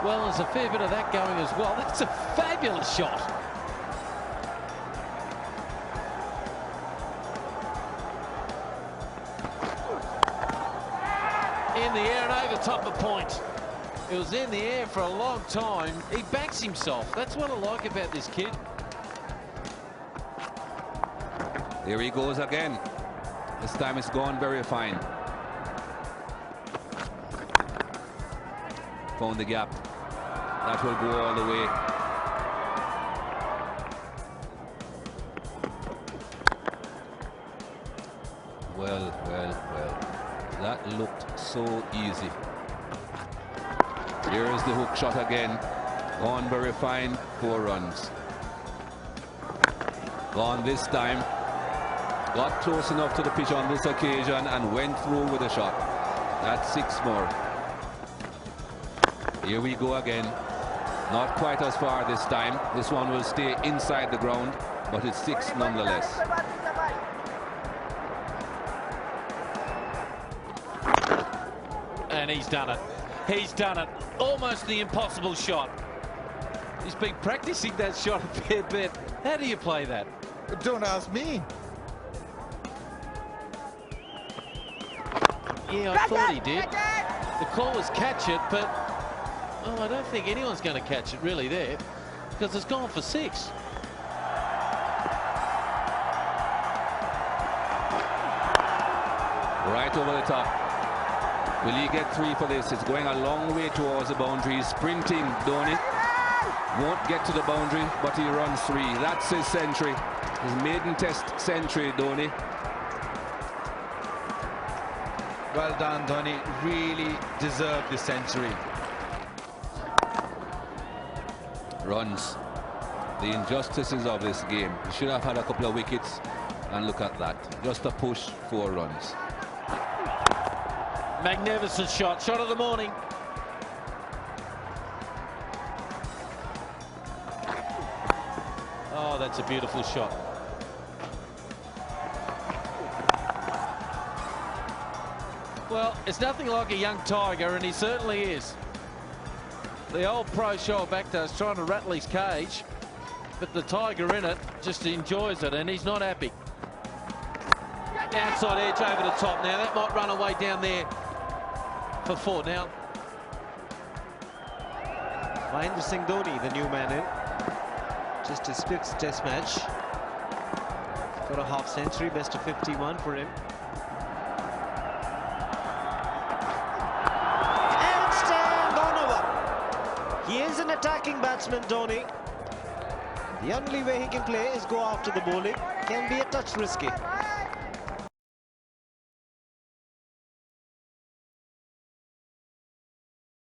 Well, there's a fair bit of that going as well. That's a fabulous shot. In the air and over top of point. It was in the air for a long time. He backs himself. That's what I like about this kid. Here he goes again. This time it's gone very fine. Found the gap. That will go all the way. Well. That looked so easy. Here's the hook shot again. Gone very fine. 4 runs. Gone this time. Got close enough to the pitch on this occasion and went through with a shot. That's 6 more. Here we go again. Not quite as far this time. This one will stay inside the ground, but it's 6 nonetheless. And he's done it. He's done it. Almost the impossible shot. He's been practicing that shot a fair bit. How do you play that? Don't ask me. Yeah, I thought he did. The call was catch it, but I don't think anyone's going to catch it really there, because it's gone for 6. Right over the top. Will he get 3 for this? It's going a long way towards the boundary. He's sprinting, Dhoni. Won't get to the boundary, but he runs 3. That's his century. His maiden test century, Dhoni. Well done, Dhoni. Really deserved the century. Runs. The injustices of this game. He should have had a couple of wickets, and look at that. Just a push, 4 runs. Magnificent shot. Shot of the morning. Oh, that's a beautiful shot. Well, it's nothing like a young tiger, and he certainly is. The old pro show back to us trying to rattle his cage, but the tiger in it just enjoys it, and he's not happy. Outside edge over the top now. That might run away down there for 4 now. Mahendra Singh Dhoni, the new man in. Just his 5th test match. Got a half century, best of 51 for him. And stand on over. He is an attacking batsman, Dhoni. The only way he can play is go after the bowling. Can be a touch risky.